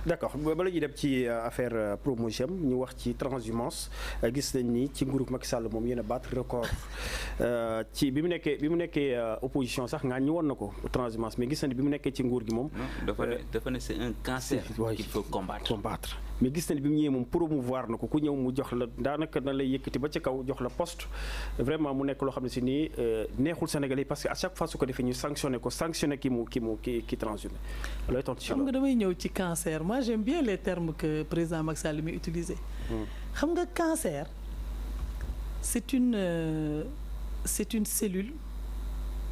d'accord bala ñuy dem ci affaire Promogem ñu wax ci transhumance gis nañ ni ci nguuru Macky Sall moom yéen a battre record ci bi mu nekkee opposition sax nga ñu woon na ko transhumance mais gis nañ bi mu nekkee ci nguur gi moom. dafa ne c'est un cancer qu'il faut combattre. mais gis nañ bi mu ñëwee moom promouvoir na ko ku ñëw mu jox la daanaka na lay yëkkati ba ca kaw jox la poste vraiment mu nekk loo xam ne si nii neexul Sénégalais parce que à chaque fois su ko defee ñu sanctionné ki transhumé looy tontu ci xam nga damay ñëw ci cancer moi j'aime bien les termes que président Macky Sall mi utilisé xam nga cancer c'est une cellule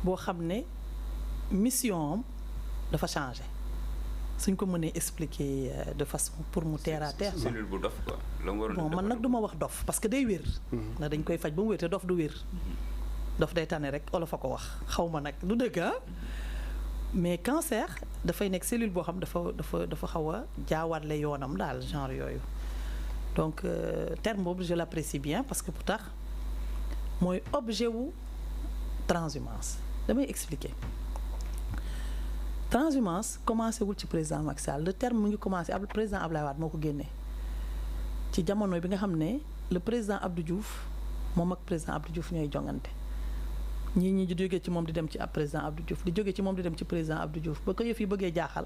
boo xam ne mission am dafa changé suñ ko mënee expliquer de façon pour mu terre à terre. cellule bu dof quoi. bon man nag du ma wax dof parce que day wér. ndax dañ koy faj ba mu wér te dof du wér. dof day tane rek olof a ko wax xaw ma nag du dëgg ah mais cancer dafay nekk cellule boo xam dafa xaw a jaawatle yoonam daal genre yooyu donc terme boobu je l'apprécie bien parce que pour tax mooy objet wu transhumance damay expliquer. transhumance commencé wul ci président Macky Sall le terme mu ngi commencé président Abdoulaye Wade moo ko génnee ci jamono bi nga xam ne le président Abdou Diouf moom ak président Abdou Diouf ñooy jongante ñi di jógee ci moom di dem ci président Abdou Diouf di jógee ci moom di dem ci président Abdou Diouf ba ko yëf yi bëggee jaaxal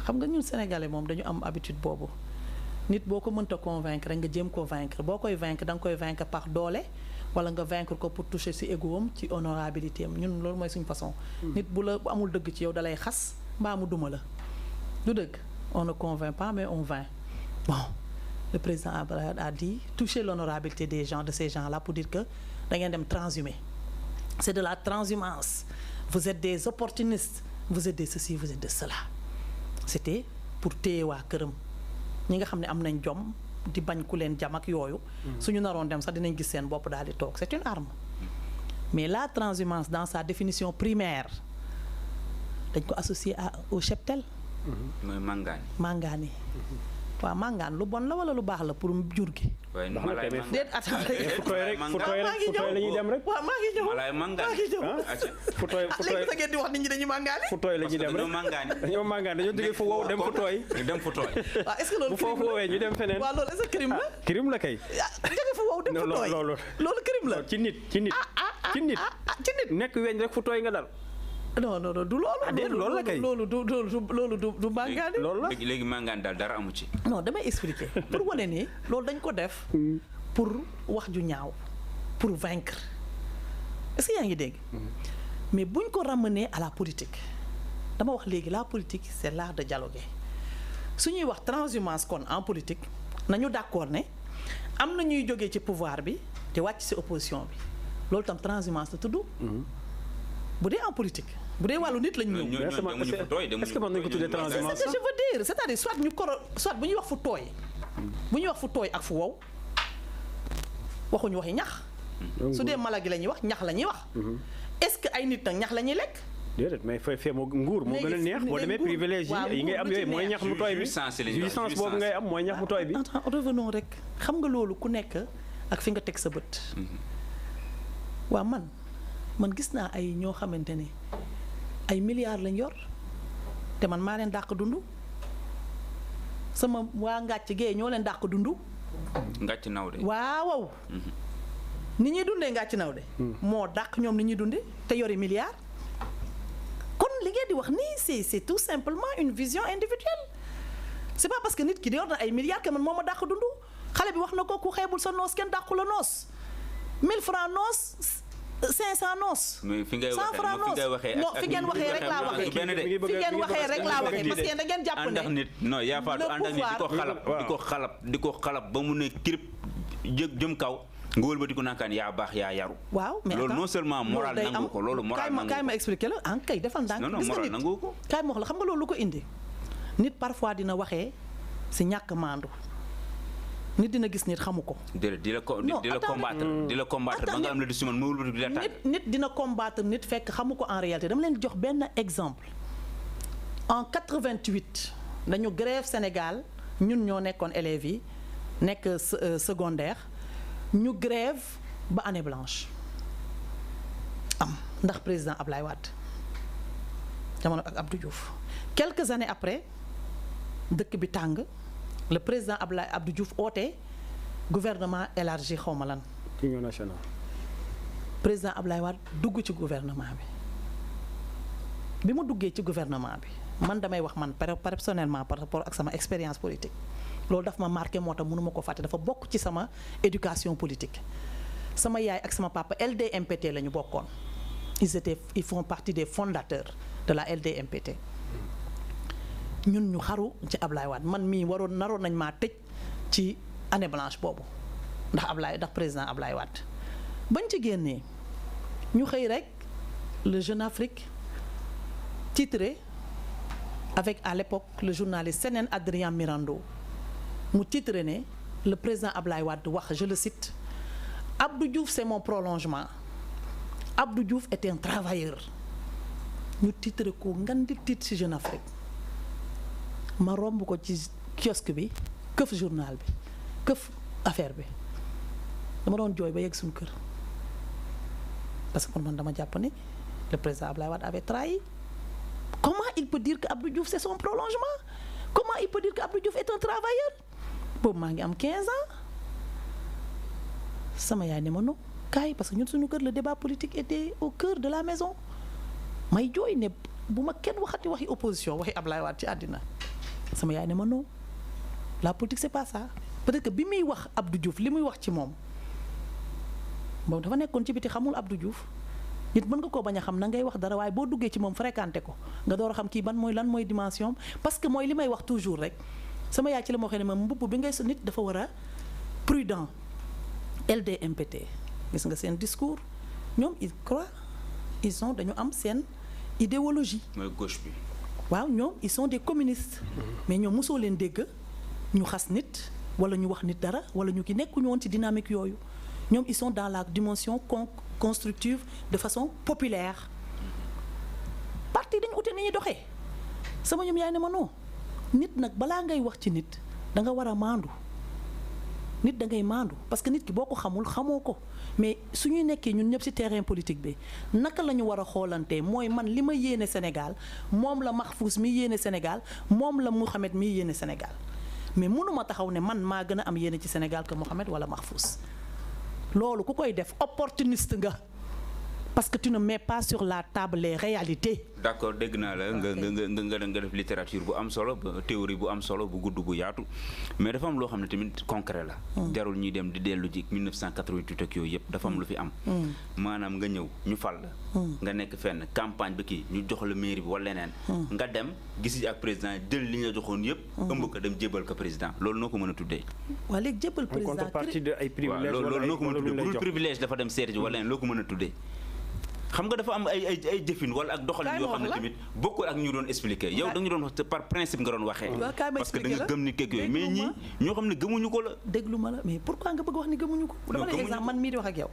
xam nga ñun sénégalais moom dañu am habitude boobu nit boo ko mënta convaincre rek nga jéem koo vaincre boo koy vaincre da nga koy vaincre par doole wala nga vaincre ko pour toucher ci égoam ci honorabilité am ñun loolu mooy suñu façon. nit bu amul dëgg ci yow dalay xas mbaa mu duma la du dëgg on ne convainc pas mais on vainc bon le président a dit toucher l'honorabilité des gens de ces gens là pour dire que da ngeen dem transhumer c'est de la transhumance vous êtes des opportunistes vous êtes des ceci vous êtes de cela c'était pour téye waa këram ñi nga xam ne am nañ jom di bañ ku leen jam ak yooyu suñu naroon dem sax dinañ gis seen bopp daal di toog c'est une arme mais la transhumance dans sa définition primaire dañ ko associé au cheptel mooy mangaani waaw mangaan lu bon la wala lu baax la pour jur gi déet attendez fu tooy la ñuy dem rek waaw maa ngi ñëw fu tooy léegi sa ngeen di wax nit ñi dañuy mangaani fu tooy la ñuy dem rek dañoo mangaani dañoo jógee fu wow dem fu tooy waaw est-ce que loolu bu foofu woowee ñu dem feneen waaw loolu est-ce que crime la crime la kay jógee fu wow dem fu tooy loolu crime la ci nit nekk weñ rek fu tooy nga dal non du loolu. loolu la kay loolu du màngaani. loolu la léegi màngaan daal dara amu ci. non damay expliquer pour wane ni loolu dañ ko def. pour wax ju ñaaw pour vaincre est-ce que yaa ngi dégg. mais buñ ko ramener à la politique dama wax léegi la politique c'est l'art de dialoguer su ñuy wax transhumance kon en politique nañu d'accord ne am na ñuy jógee ci pouvoir bi te wàcc ci opposition bi loolu tam transhumance la tudd. bu dee en politique. bu dee wàllu nit lañ ñëw. est-ce que mën nañu ko tuddee transhumance c'est ce que je veux dire c'est-à-dire soit bu ñuy wax fu tooy. bu ñuy wax fu tooy ak fu wow waxuñu waxi ñax. su dee mala gi la ñuy wax ñax la ñuy wax. est-ce que ay nit nag ñax la ñuy lekk. déedéet mais fee moo nguur moo gën a neex boo demee privilège yi ngay am yooyu mooy ñax mu tooy bi jouissance boobu ngay am mooy ñax mu tooy bi. revenons rek xam nga loolu ku nekk ak fi nga teg sa bët. waaw man gis naa ay ñoo xamante ne ay milliards lañ yor te man maa leen dàq dund sama waa ngàcc gee ñoo leen dàq dund. ngàcc naw de. waaw. ni ñuy dundee ngàcc naw de. moo dàq ñoom ni ñuy dundee te yori milliards. kon li ngeen di wax nii c'est tout simplement une vision individuelle c'est pas parce que nit ki di yor na ay milliards que man moo ma dàq dund xale bi wax na ko ku xeebul sa noos kenn dàqu la noos 1000 francs noos. 500 noos. mais fi ngay waxee non fi ngeen waxee rek laa waxee fi ngeen waxee rek laa waxee parce que da ngeen jàpp ne. ànd ak nit non yaa faatu ànd ak nit di ko xalab ba mu ne kirip jëm kaw nga wëlbati ko naakaan yaa baax yaa yaru. waaw mais loolu non seulement moral nangu ko loolu moral nangu ko kaay ma expliqué la kay defal ndànk. non moral nangu ko. kaay ma wax la xam nga loolu lu ko indi nit parfois dina waxee si ñàkk maandu. nit dina gis nit xamu ko. di la combattre ba nga am la di suman ma wëlbati di la tàgg. nit dina combattre nit fekk xamu ko en réalité dama leen jox benn exemple en 88 dañu grève Sénégal ñun ñoo nekkoon élèves yi nekk secondaire ñu grève ba année blanche am ndax président Ablaye Wade jamono ak Abdou Diouf quelques années après dëkk bi tàng le président Abdou Diouf oote gouvernement élargi xaw ma lan. union nationale. président Ablaye Wade dugg ci gouvernement bi mu duggee ci gouvernement bi man damay wax man personnellement par rapport ak sama expérience politique loolu daf ma marqué moo tax mënuma ko fàtte dafa bokk ci sama éducation politique sama yaay ak sama papa LDMPT la ñu bokkoon ils font partie des fondateurs de la LDMPT ñun ñu xaru ci Ablaye Wade man mii naroon nañ maa tëj ci année blanche boobu ndax président Ablaye Wade bañ ci génnee ñu xëy rek le Jeune Afrique titré avec à l'époque le journaliste Sénène Adrien Mirando mu titré ne le président Ablaye Wade wax je le cite Abdou Diouf c'est mon prolongement Abdou Diouf était un travailleur ñu titré ko ngandi titre ci Jeune Afrique ma romb ko ci kiosque bi këf journal bi këf affaire bi dama doon jooy ba yegg suñu kër parce que man dama jàpp ne le président Ablaye Wade avait trahi. Comment il peut dire que Abdou Diouf c'est son prolongement? Comment il peut dire que Abdou Diouf est un travailleur? boobu maa ngi am 15 ans sama yaay ne ma non kaay parce que ñun suñu kër le débat politique était au cœur de la maison may jooy ne bu ma kenn waxati waxi opposition waxi Ablaye Wade ci àddina sama yaay ne ma non la politique c'est pas ça peut-être que bi muy wax Abdou Diouf li muy wax ci moom dafa nekkoon ci biti xamul Abdou Diouf. nit mën nga koo bañ a xam na ngay wax dara waaye boo duggee ci moom fréquenté ko nga door a xam kii lan mooy dimension parce que mooy li may wax toujours rek sama yaay ci la ma waxee ne ma mbubb bi ngay sa nit dafa war a prudent LDMPT gis nga seen discours ñoom dañu am seen idéologie. mooy gauche bi. waaw ñoom ils sont des communistes. mais ñoom mosoo leen dégg ñu xas nit wala ñu wax nit dara wala ñu ki nekkuñu woon ci dynamique yooyu ñoom ils sont dans la dimension constructive de façon populaire parti dañu ute ni ñuy doxee sama ñoom yaay ne ma non nit nag balaa ngay wax ci nit da nga war a maandu nit da ngay maandu parce que nit ki boo ko xamul xamoo ko mais su ñuy nekkee ñun ñëpp ci terrain politique bi naka la ñu war a xoolantee mooy man li ma yéene Sénégal moom la Mahfouz mi yéene Sénégal moom la Mouhamed mi yéene Sénégal mais mënuma taxaw ne man maa gën a am yéene ci Sénégal que Mouhamed wala Mahfouz loolu ku koy def opportuniste nga parce que tu ne mets pas sur la table les réalités. d'accord dégg naa la nga def littérature bu am solo théorie bu am solo bu gudd bu yaatu mais dafa am loo xam ne tamit concret la. jarul ñuy dem di dellu ji 1988 ak yooyu yëpp dafa am lu fi am. maanaam nga ñëw ñu fal la. nga nekk fenn campagne bi kii ñu jox la mairie bi wala leneen. nga dem gis ak président jël li nga joxoon yëpp. ëmb ko dem jébal ko président loolu noo ko mën a tuddee. waa léegi jébal président contrepartie de ay privilèges loolu noo ko mën a tuddee bu dul privilège dafa dem seeti ji wala leneen loo ko mën a tuddee. xam nga dafa am ay jëfin wala ak doxalin yoo xam ne tamit bokkul ak ñu doon expliquer yow da nga doon wax par principe nga doon waxee parce que da nga gëm ni keek yooyu mais ñii ñoo xam ne gëmuñu ko la déglu ma la mais pourquoi nga bëgg wax ni gëmuñu ko dama lay exemple man mii di wax ak yow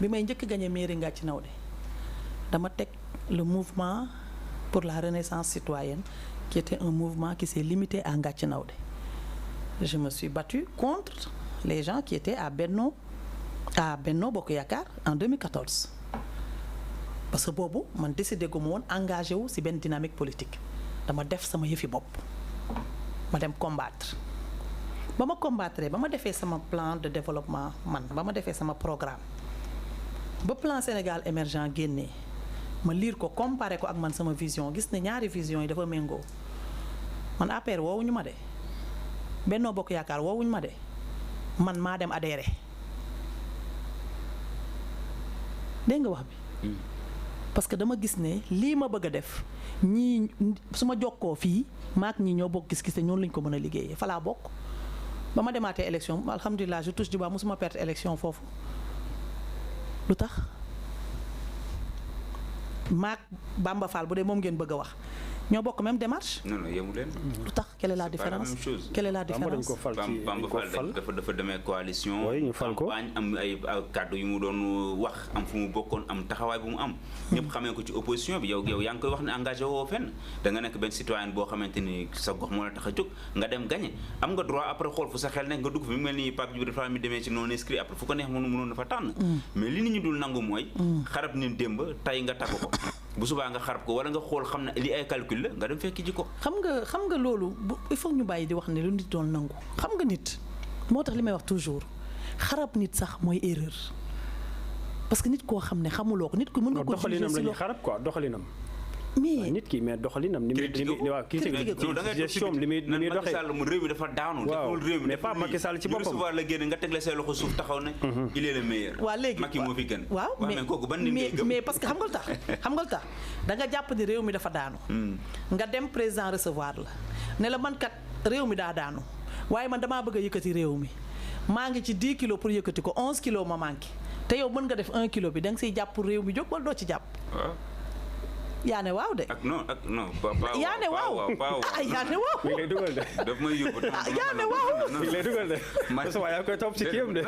bi may njëkk gagné mairie Ngathie Nawde dama teg le mouvement pour la renaissance citoyenne qui était un mouvement qui s'est limité à Ngathie Nawde je me suis battue contre les gens qui étaient à Benno Bokk Yaakaar en 2014 parce que boobu man décidé gu ma woon engagé wu ci benn dynamique politique dama def sama yëfi bopp ma dem combattre ba ma defee sama plan de développement ba ma defee sama programme ba plan Sénégal émergent génnee ma lire ko comparé ko ak man sama vision gis ne ñaari vision yi dafa méngoo man APR woowuñu ma de Benno Bokk Yaakaar woowuñu ma de man maa dem adhéré dégg nga wax bi parce que dama gis ne lii ma bëgg a def ñii su ma jokkoo fii maak ñii ñoo bokk gis-gis te ñoonu lañ ko mën a liggéeyee fa laa bokk ba ma demaatee élection alhamdulilah je touche du bois mosuma perte élection foofu lu tax maak Bamba Fall bu dee moom ngeen bëgg a wax ñoo bokk même démarche. non yemu leen. lu tax quelle est la différence quelle est la différence. Bamba Fall dafa demee coalition. ñu fal ko campagne am ay kàddu yu mu doon wax am fu mu bokkoon am taxawaay bu mu am. ñëpp xamee ko ci opposition bi yow yaa ngi koy wax ne engagé woo fenn da nga nekk benn citoyen boo xamante ni sa gox moo la tax a jóg nga dem gagné am nga droit après xool fu sa xel nekk nga dugg fi mu mel ni Pape Djibril Fall mi demee ci non inscrit après fu ko neex mënoon na fa tànn. mais li nit ñi dul nangu mooy. xarab ni démb tay nga tagu ko. bu subaa nga xarab ko wala nga xool xam ne li ay calcul la nga dem fekki ji ko. xam nga loolu il faut ñu bàyyi di wax ne lu nit doon nangu xam nga nit moo tax li may wax toujours xarab nit sax mooy erreur parce que nit koo xam ne xamuloo ko nit ko mën nga ko doxalinam la ñuy xarab quoi doxalinam. mais nit ki mais doxalinam ni muy waaw kii gestion li muy doxee Macky Sall mu réew mi dafa daanu. waaw réew mi mais pas Macky Sall ci boppam. recevoir la génn nga tegle say loxo suuf taxaw ne. il est le meilleur. waaw léegi Macky moo fi gën. waaw mais kooku ban nit ngay gëm. mais parce que xam nga lu tax da nga jàpp ni réew mi dafa daanu. nga dem président recevoir la ne la man kat réew mi daa daanu waaye man damaa bëgg a yëkkati réew mi maa ngi ci 10 kilos pour yëkkati ko 11 kilos ma manqué te yow mën nga def 1 kilo bi da nga siy jàpp réew mi jóg wala doo ci jàpp. yaa ne waaw de. ak non yaa ne waaw yaa ne waaw. mi ngi lay dugal de. daf may yóbbu. yaa ne waaw. mi ngi lay dugal de. parce que yaa koy topp ci kiyam de.